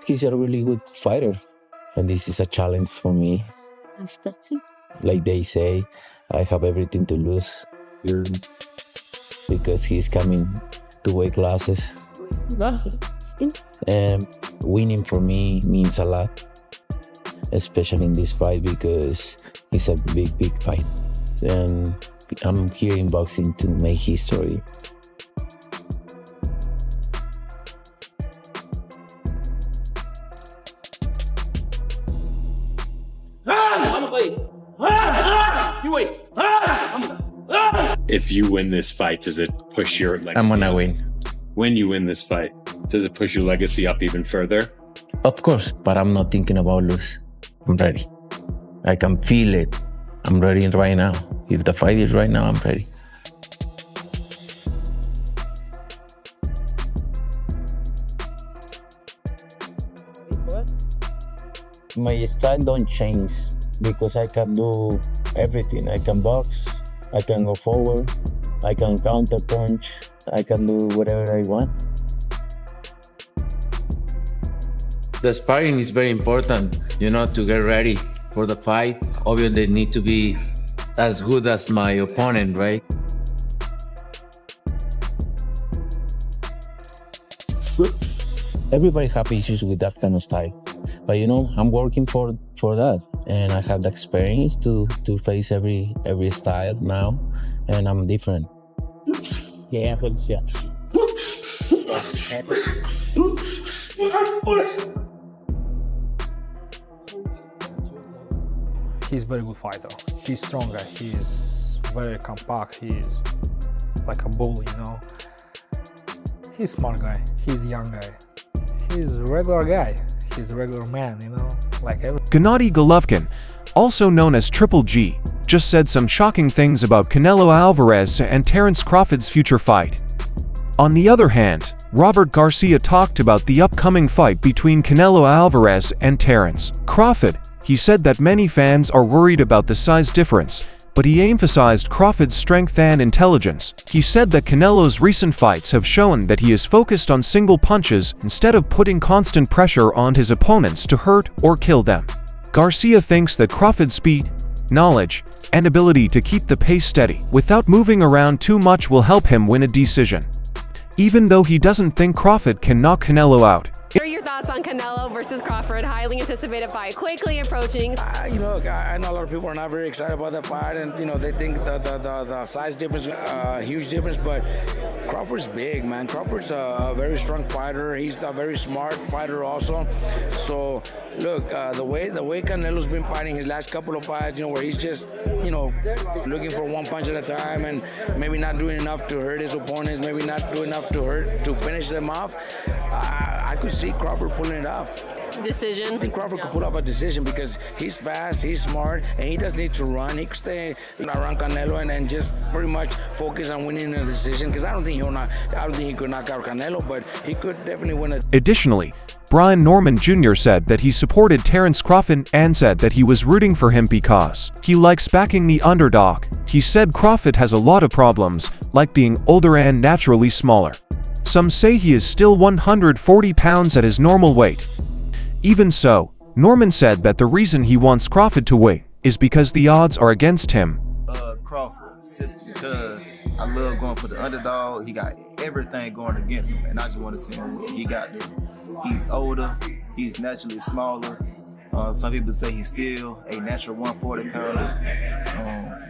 He's a really good fighter, and this is a challenge for me. Like they say, I have everything to lose because he's coming to weight classes. And winning for me means a lot, especially in this fight because it's a big fight. And I'm here in boxing to make history. If you win this fight, does it push your legacy? I'm gonna win. When you win this fight, does it push your legacy up even further? Of course, but I'm not thinking about lose. I'm ready. I can feel it. I'm ready right now. If the fight is right now, I'm ready. My style don't change because I can do everything. I can box, I can go forward, I can counter punch, I can do whatever I want. The sparring is very important, to get ready for the fight. Obviously, they need to be as good as my opponent, right? Everybody have issues with that kind of style. But I'm working for that, and I have the experience to face every style now, and I'm different. Yeah. He's a very good fighter. He's stronger. He's very compact. He's like a bull, He's a smart guy. He's a young guy. He's a regular guy. He's a regular man, like every. Gennady Golovkin, also known as Triple G, just said some shocking things about Canelo Alvarez and Terence Crawford's future fight. On the other hand, Robert Garcia talked about the upcoming fight between Canelo Alvarez and Terence Crawford. He said that many fans are worried about the size difference, but he emphasized Crawford's strength and intelligence. He said that Canelo's recent fights have shown that he is focused on single punches instead of putting constant pressure on his opponents to hurt or kill them. Garcia thinks that Crawford's speed, knowledge, and ability to keep the pace steady without moving around too much will help him win a decision. Even though he doesn't think Crawford can knock Canelo out. What are your thoughts on Canelo versus Crawford? Highly anticipated fight, quickly approaching. I know a lot of people are not very excited about that fight, and they think the size difference, huge difference. But Crawford's big, man. Crawford's a very strong fighter. He's a very smart fighter also. So look, the way Canelo's been fighting his last couple of fights, where he's just looking for one punch at a time and maybe not doing enough to hurt his opponents, maybe not doing enough to finish them off. I could see Crawford pulling it off. Decision. I think Crawford could pull off a decision because he's fast, he's smart, and he doesn't need to run. He could stay around Canelo and just pretty much focus on winning a decision. Because I don't think he could knock out Canelo, but he could definitely win it. Additionally, Brian Norman Jr. said that he supported Terence Crawford and said that he was rooting for him because he likes backing the underdog. He said Crawford has a lot of problems, like being older and naturally smaller. Some say he is still 140 pounds at his normal weight. Even so, Norman said that the reason he wants Crawford to win is because the odds are against him. Crawford, simply because I love going for the underdog. He got everything going against him, and I just want to see him win. He's older, he's naturally smaller. Some people say he's still a natural 140 pounder.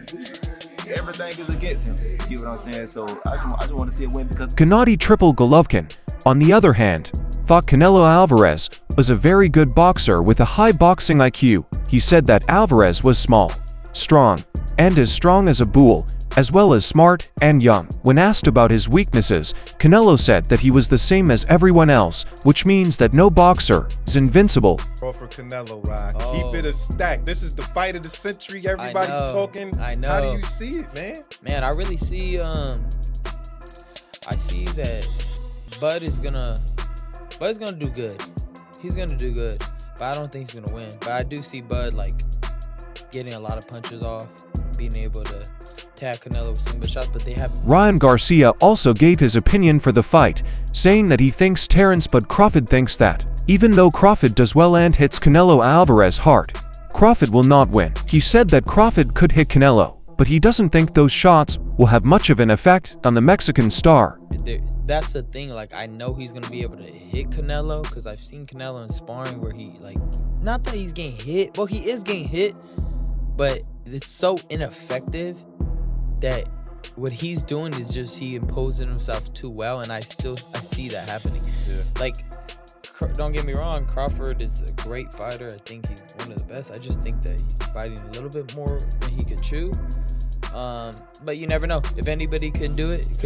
Everything is against him. You get what I'm saying? So I just want to see it win because. Gennady Triple Golovkin, on the other hand, thought Canelo Alvarez was a very good boxer with a high boxing IQ. He said that Alvarez was small, strong, and as strong as a bull, as well as smart and young. When asked about his weaknesses, Canelo said that he was the same as everyone else, which means that no boxer is invincible. Crawford Canelo ride. Keep it a stack. This is the fight of the century. Everybody's talking. I know. How do you see it, man? Man, I really see I see that Bud's gonna do good. He's gonna do good. But I don't think he's gonna win. But I do see Bud getting a lot of punches off, being able to tag Canelo with single shots, but they have. Ryan Garcia also gave his opinion for the fight, saying that he thinks Terence but Crawford thinks that even though Crawford does well and hits Canelo Alvarez hard, Crawford will not win. He said that Crawford could hit Canelo, but he doesn't think those shots will have much of an effect on the Mexican star. That's the thing, like, I know he's gonna be able to hit Canelo because I've seen Canelo in sparring where he, like, not that he's getting hit, well, he is getting hit, but it's so ineffective that what he's doing is just he imposing himself too well, and I see that happening. Yeah. Like, don't get me wrong, Crawford is a great fighter. I think he's one of the best. I just think that he's fighting a little bit more than he could chew. But you never know. If anybody can do it, it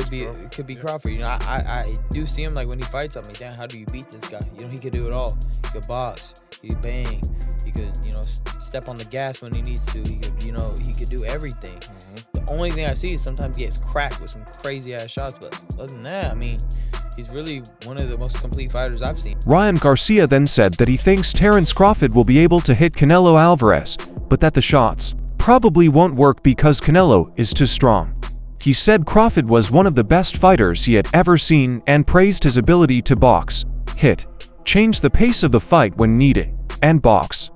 could be Crawford. You know, I do see him, like, when he fights, I'm like, damn, how do you beat this guy? You know, he could do it all. He could box, he could bang, he could, you know, step on the gas when he needs to. He could, you know, he could do everything. The only thing I see is sometimes he gets cracked with some crazy ass shots, but other than that, I mean, he's really one of the most complete fighters I've seen. Ryan Garcia then said that he thinks Terence Crawford will be able to hit Canelo Alvarez, but that the shots probably won't work because Canelo is too strong. He said Crawford was one of the best fighters he had ever seen and praised his ability to box, hit, change the pace of the fight when needed, and box.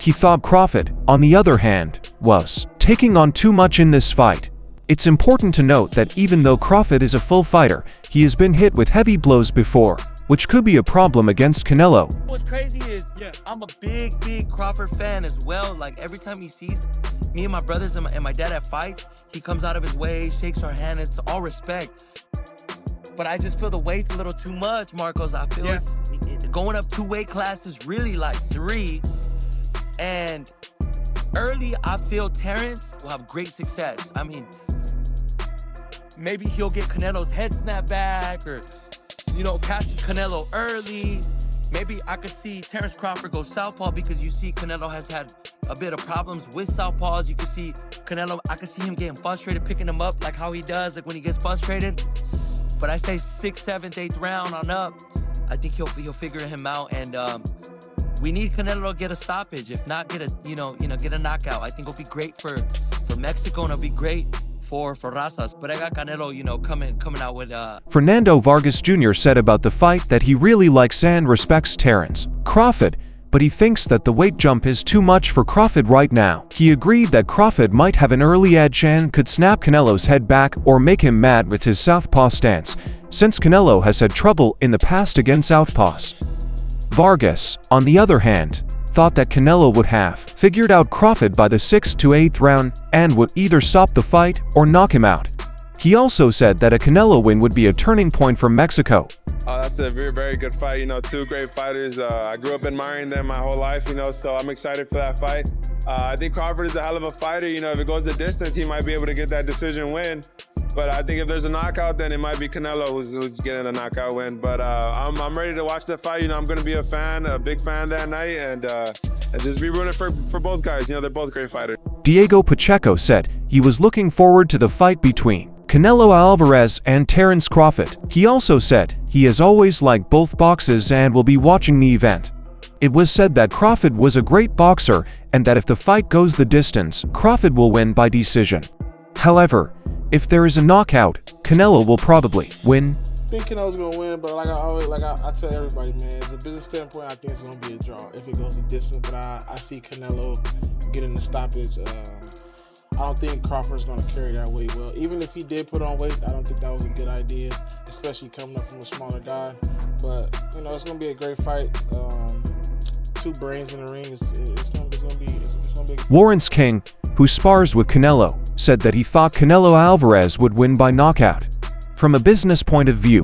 He thought Crawford, on the other hand, was taking on too much in this fight. It's important to note that even though Crawford is a full fighter, he has been hit with heavy blows before, which could be a problem against Canelo. What's crazy is, I'm a big Crawford fan as well. Like, every time he sees me and my brothers and my dad at fight, he comes out of his way, shakes our hand. It's all respect. But I just feel the weight's a little too much, Marcos. I feel it's going up 2 weight classes, really like 3. And early, I feel Terence will have great success. I mean, maybe he'll get Canelo's head snapped back, or, you know, catch Canelo early. Maybe I could see Terence Crawford go southpaw, because you see Canelo has had a bit of problems with southpaws. You can see Canelo, I could see him getting frustrated, picking him up like how he does, like when he gets frustrated. But I say 6th, 7th, 8th round on up, I think he'll figure him out. And we need Canelo to get a stoppage, if not get a get a knockout. I think it'll be great for Mexico, and it'll be great for Razas. But I got Canelo, you know, coming out with Fernando Vargas Jr. said about the fight that he really likes and respects Terence Crawford, but he thinks that the weight jump is too much for Crawford right now. He agreed that Crawford might have an early edge and could snap Canelo's head back or make him mad with his southpaw stance, since Canelo has had trouble in the past against southpaws. Vargas, on the other hand, thought that Canelo would have figured out Crawford by the 6th to 8th round and would either stop the fight or knock him out. He also said that a Canelo win would be a turning point for Mexico. That's a very good fight. You know, 2 great fighters. I grew up admiring them my whole life, you know, so I'm excited for that fight. I think Crawford is a hell of a fighter. You know, if it goes the distance, he might be able to get that decision win. But I think if there's a knockout, then it might be Canelo who's getting the knockout win. But I'm ready to watch the fight. You know, I'm going to be a big fan that night, and just be rooting for both guys. You know, they're both great fighters. Diego Pacheco said he was looking forward to the fight between Canelo Alvarez and Terence Crawford. He also said he has always liked both boxers and will be watching the event. It was said that Crawford was a great boxer and that if the fight goes the distance, Crawford will win by decision. However, if there is a knockout, Canelo will probably win. I think Canelo's gonna win, but like I tell everybody, man, as a business standpoint, I think it's gonna be a draw if it goes the distance. But I see Canelo getting the stoppage. I don't think Crawford's going to carry that weight well. Even if he did put on weight, I don't think that was a good idea, especially coming up from a smaller guy. But, you know, it's going to be a great fight. 2 brains in the ring. It's going to be. Lawrence King, who spars with Canelo, said that he thought Canelo Alvarez would win by knockout. From a business point of view,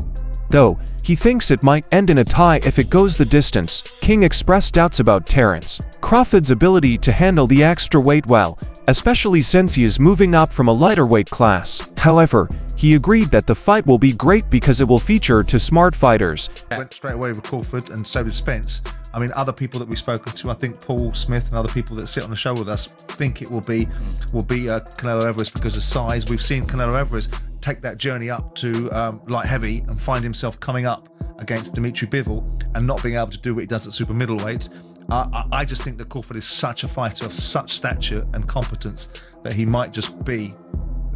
though, he thinks it might end in a tie if it goes the distance. King expressed doubts about Terence Crawford's ability to handle the extra weight well, especially since he is moving up from a lighter weight class. However, he agreed that the fight will be great because it will feature 2 smart fighters. Went straight away with Crawford, and so did Spence. I mean, other people that we've spoken to, I think Paul Smith and other people that sit on the show with us think it will be Canelo Alvarez because of size. We've seen Canelo Alvarez take that journey up to light heavy and find himself coming up against Dimitri Bivol and not being able to do what he does at super middleweight. I just think that Crawford is such a fighter of such stature and competence that he might just be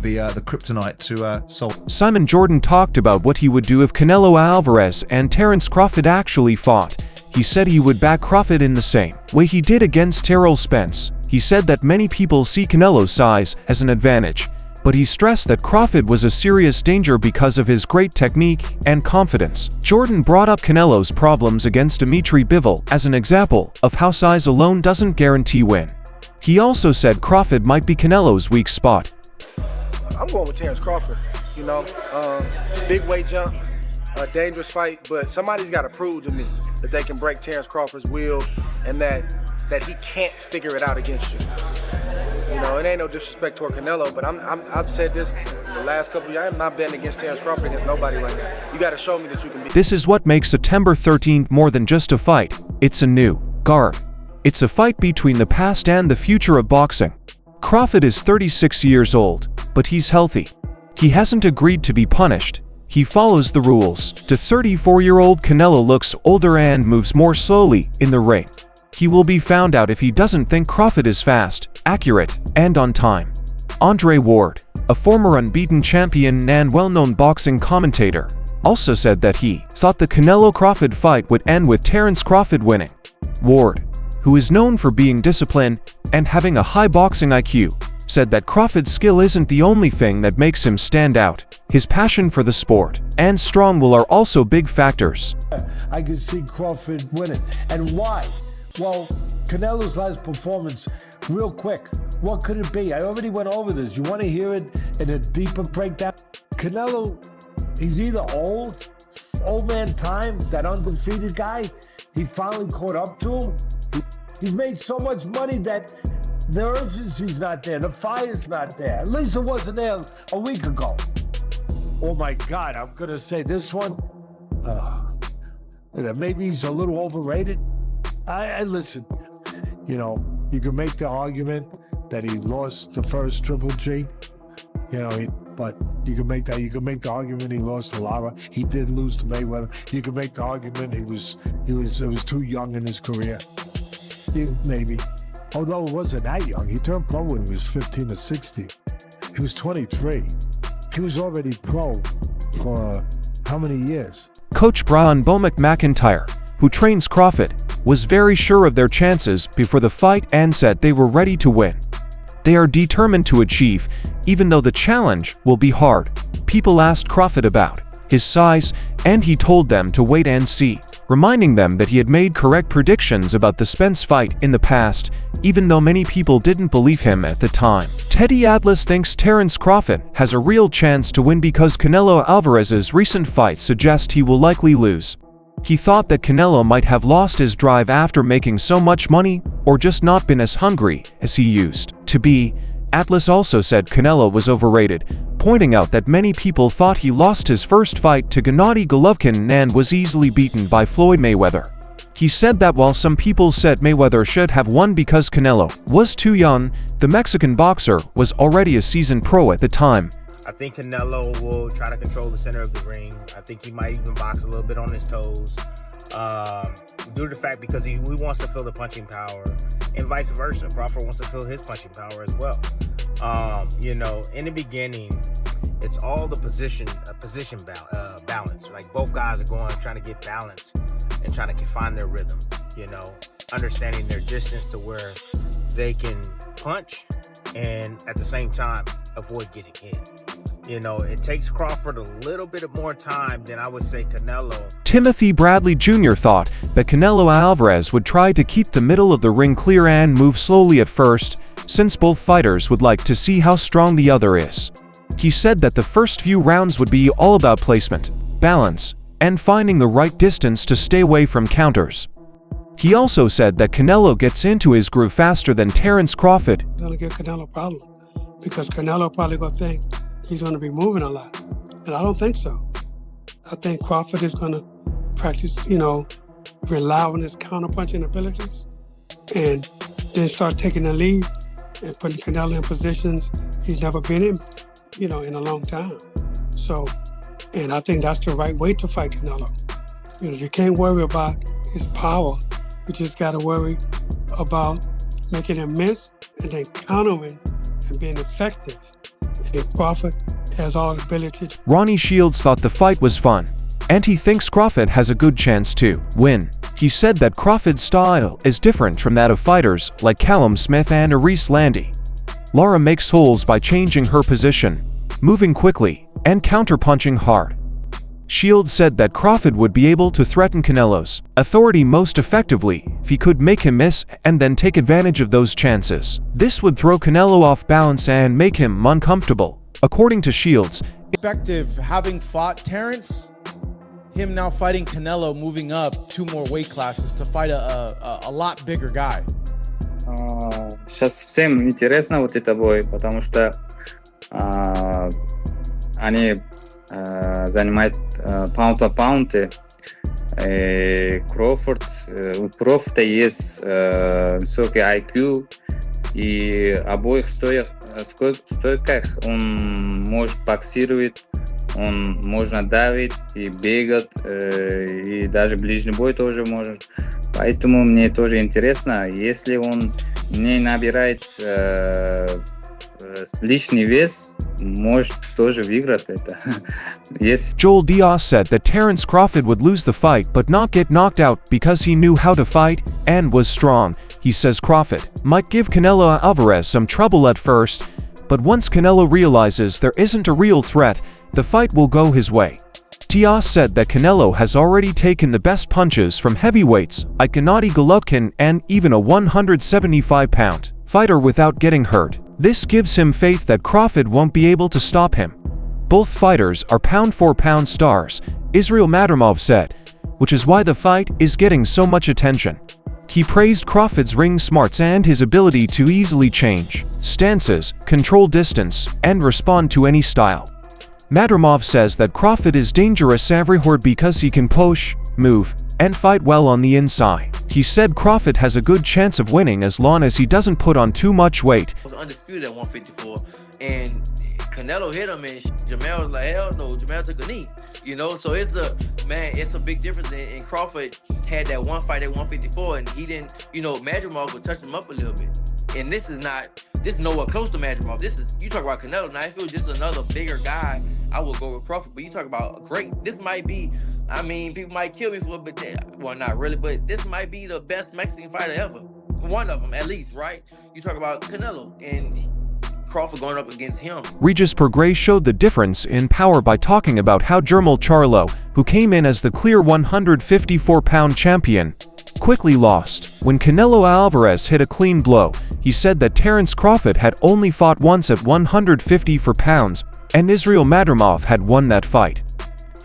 the kryptonite to Sol. Simon Jordan talked about what he would do if Canelo Alvarez and Terence Crawford actually fought. he said he would back Crawford in the same way he did against Terrell Spence. He said that many people see Canelo's size as an advantage, but he stressed that Crawford was a serious danger because of his great technique and confidence. Jordan brought up Canelo's problems against Dimitri Bivol as an example of how size alone doesn't guarantee win. He also said Crawford might be Canelo's weak spot. I'm going with Terrence Crawford. You know, big weight jump, a dangerous fight, but somebody's got to prove to me that they can break Terrence Crawford's will and that he can't figure it out against you. You know, it ain't no disrespect toward Canelo, but I've said this the last couple of years. I'm not betting against Terrence Crawford against nobody right now. You got to show me that you can be. This is what makes September 13th more than just a fight. It's a new guard. It's a fight between the past and the future of boxing. Crawford is 36 years old, but he's healthy. He hasn't agreed to be punished. He follows the rules. The 34-year-old Canelo looks older and moves more slowly in the ring. He will be found out if he doesn't think Crawford is fast, accurate, and on time. Andre Ward, a former unbeaten champion and well-known boxing commentator, also said that he thought the Canelo-Crawford fight would end with Terrence Crawford winning. Ward, who is known for being disciplined and having a high boxing IQ, said that Crawford's skill isn't the only thing that makes him stand out. His passion for the sport and strong will are also big factors. I could see Crawford winning. And why? Well, Canelo's last performance, real quick, what could it be? I already went over this. You want to hear it in a deeper breakdown? Canelo, he's either old man time, that undefeated guy, he finally caught up to him. He's made so much money that the urgency's not there, the fire's not there. At least it wasn't there a week ago. Oh my God, I'm gonna say this one, maybe he's a little overrated. I listen, you know, you can make the argument that he lost the first Triple G, you know, but you can make the argument he lost to Lara. He did lose to Mayweather. You can make the argument it was too young in his career. Maybe. Although it wasn't that young. He turned pro when he was 15 or 16. He was 23. He was already pro for how many years? Coach Brian Bomack McIntyre, who trains Crawford, was very sure of their chances before the fight and said they were ready to win. They are determined to achieve, even though the challenge will be hard. People asked Crawford about his size, and he told them to wait and see, reminding them that he had made correct predictions about the Spence fight in the past, even though many people didn't believe him at the time. Teddy Atlas thinks Terrence Crawford has a real chance to win because Canelo Alvarez's recent fight suggests he will likely lose. He thought that Canelo might have lost his drive after making so much money or just not been as hungry as he used to be. Atlas also said Canelo was overrated, pointing out that many people thought he lost his first fight to Gennady Golovkin and was easily beaten by Floyd Mayweather. He said that while some people said Mayweather should have won because Canelo was too young, the Mexican boxer was already a seasoned pro at the time. I think Canelo will try to control the center of the ring. I think he might even box a little bit on his toes. Due to the fact because he wants to feel the punching power, and vice versa. Crawford wants to feel his punching power as well. You know, in the beginning, it's all the position balance. Like both guys are trying to get balance and trying to find their rhythm. You know, understanding their distance to where they can punch and at the same time avoid getting hit. You know, it takes Crawford a little bit more time than I would say Canelo. Timothy Bradley Jr. thought that Canelo Alvarez would try to keep the middle of the ring clear and move slowly at first, since both fighters would like to see how strong the other is. He said that the first few rounds would be all about placement, balance, and finding the right distance to stay away from counters. He also said that Canelo gets into his groove faster than Terrence Crawford. It's gonna give Canelo a problem because Canelo probably gonna think he's gonna be moving a lot, and I don't think so. I think Crawford is gonna practice, you know, rely on his counter-punching abilities, and then start taking the lead and putting Canelo in positions he's never been in, you know, in a long time. So, and I think that's the right way to fight Canelo. You know, you can't worry about his power. You just got to worry about making him miss and then countering and being effective. And Crawford has all the ability. Ronnie Shields thought the fight was fun, and he thinks Crawford has a good chance to win. He he said that Crawford's style is different from that of fighters like Callum Smith and Aris Landy. Lara makes holes by changing her position, moving quickly, and counter-punching hard. Shields said that Crawford would be able to threaten Canelo's authority most effectively if he could make him miss and then take advantage of those chances. This would throw Canelo off balance and make him uncomfortable. According to Shields, perspective, having fought Terrence, him now fighting Canelo, moving up 2 more weight classes to fight a lot bigger guy. Сейчас всем интересно вот это бой, потому что они занимают паунд-по-паунду. Кроуфорд, у Кроуфорда есть высокий IQ, и обоих стойках он может боксировать, он можно давить и бегать, и даже ближний бой тоже может. Поэтому мне тоже интересно, если он не набирает лишний вес, может тоже выиграть это. Joel Diaz said that Terrence Crawford would lose the fight but not get knocked out because he knew how to fight and was strong. He says Crawford might give Canelo Alvarez some trouble at first, but once Canelo realizes there isn't a real threat, the fight will go his way. Diaz said that Canelo has already taken the best punches from heavyweights like Gennady Golovkin and even a 175-pound fighter without getting hurt. This gives him faith that Crawford won't be able to stop him. Both fighters are pound-for-pound stars, Israel Madrimov said, which is why the fight is getting so much attention. He praised Crawford's ring smarts and his ability to easily change stances, control distance, and respond to any style. Madrimov says that Crawford is dangerous everywhere because he can push, move, and fight well on the inside. He said Crawford has a good chance of winning as long as he doesn't put on too much weight. Was undisputed at 154, and Canelo hit him, and Jamel was like, hell no, Jamel took a knee. You know, so it's a big difference. And Crawford had that one fight at 154, and he didn't, Madrimov would touch him up a little bit. And this is nowhere close to Madrimov. You talk about Canelo. Now, if it was just another bigger guy, I would go with Crawford. But you talk about this might be, people might kill me for it, but well, not really, but this might be the best Mexican fighter ever. One of them, at least, right? You talk about Canelo and Crawford going up against him. Regis Prograis showed the difference in power by talking about how Jermall Charlo, who came in as the clear 154-pound champion, quickly lost. When Canelo Alvarez hit a clean blow, he said that Terrence Crawford had only fought once at 154 pounds, and Israel Madrimov had won that fight.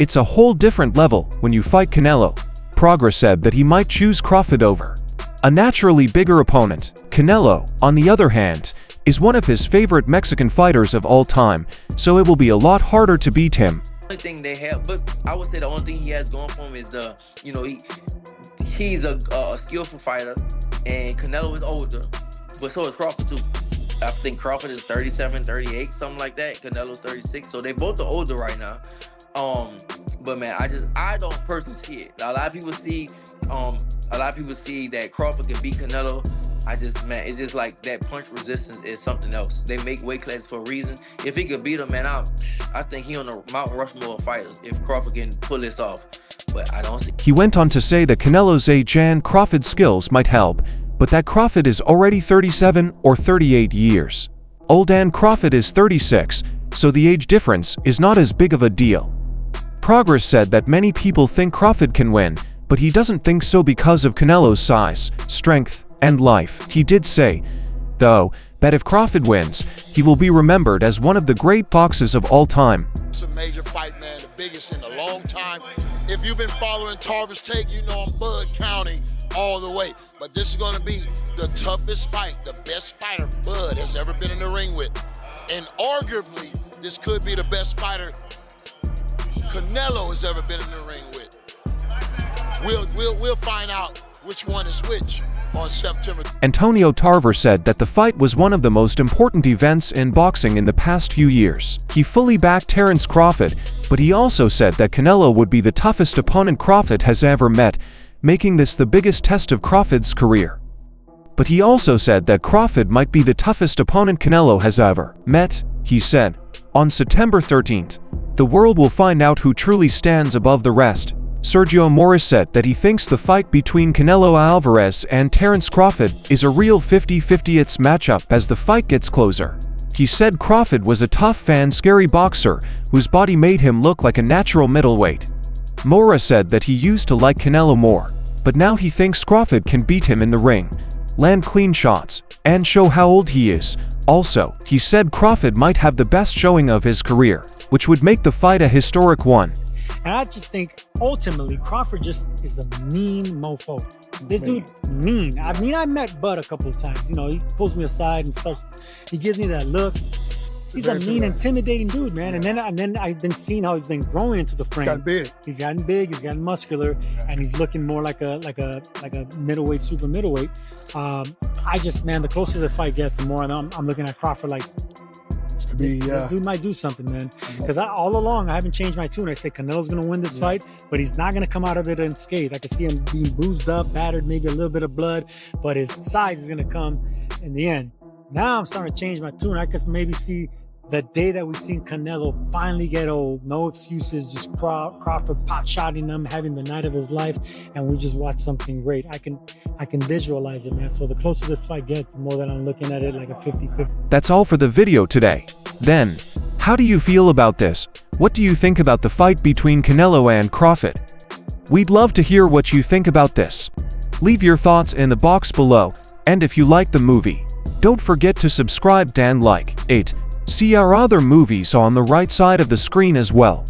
It's a whole different level when you fight Canelo. Prograis said that he might choose Crawford over a naturally bigger opponent. Canelo, on the other hand, is one of his favorite Mexican fighters of all time, so it will be a lot harder to beat him. The only thing they have, but I would say the only thing he has going for him is he's a skillful fighter, and Canelo is older, but so is Crawford too. I think Crawford is 37, 38, something like that. Canelo's 36, so they both are older right now. But man, I don't personally see it. A lot of people see that Crawford can beat Canelo. It's just like that punch resistance is something else. They make weight classes for a reason. If he could beat him, man, I think he on the Mount Rushmore of fighters if Crawford can pull this off. But I don't see. He went on to say that Canelo's age and Crawford's skills might help, but that Crawford is already 37 or 38 years old and Crawford is 36, so the age difference is not as big of a deal. Prograis said that many people think Crawford can win, but he doesn't think so because of Canelo's size, strength, and life. He did say, though, that if Crawford wins, he will be remembered as one of the great boxers of all time. It's a major fight, man, the biggest in a long time. If you've been following Tarver's Take, you know I'm Bud County all the way. But this is going to be the toughest fight, the best fighter Bud has ever been in the ring with. And arguably, this could be the best fighter Canelo has ever been in the ring with. We'll find out which one is which on September. Antonio Tarver said that the fight was one of the most important events in boxing in the past few years. He fully backed Terrence Crawford, but he also said that Canelo would be the toughest opponent Crawford has ever met, making this the biggest test of Crawford's career. But he also said that Crawford might be the toughest opponent Canelo has ever met. He said, on September 13th, the world will find out who truly stands above the rest. Sergio Morris said that he thinks the fight between Canelo Alvarez and Terence Crawford is a real 50-50 matchup as the fight gets closer. He said Crawford was a tough and scary boxer whose body made him look like a natural middleweight. Morris said that he used to like Canelo more, but now he thinks Crawford can beat him in the ring, land clean shots, and show how old he is. Also, he said Crawford might have the best showing of his career, which would make the fight a historic one. And I just think, ultimately, Crawford just is a mean mofo. This dude, mean. I mean, I met Bud a couple of times. You know, he pulls me aside and he gives me that look. He's a mean, intimidating dude, man. Yeah. And then I've been seeing how he's been growing into the frame. He's gotten big. He's gotten big. He's gotten muscular, and he's looking more like a middleweight, super middleweight. I just, man, the closer the fight gets, the more I'm looking at Crawford like, this dude might do something, man. Because all along, I haven't changed my tune. I say Canelo's going to win this fight, but he's not going to come out of it unscathed. I can see him being bruised up, battered, maybe a little bit of blood, but his size is going to come in the end. Now I'm starting to change my tune. I could maybe see the day that we've seen Canelo finally get old, no excuses, just Crawford pot-shotting him, having the night of his life, and we just watch something great. I can visualize it, man. So the closer this fight gets, the more that I'm looking at it like a 50-50. That's all for the video today. Then, how do you feel about this? What do you think about the fight between Canelo and Crawford? We'd love to hear what you think about this. Leave your thoughts in the box below, and if you like the movie, don't forget to subscribe and like it. See our other movies on the right side of the screen as well.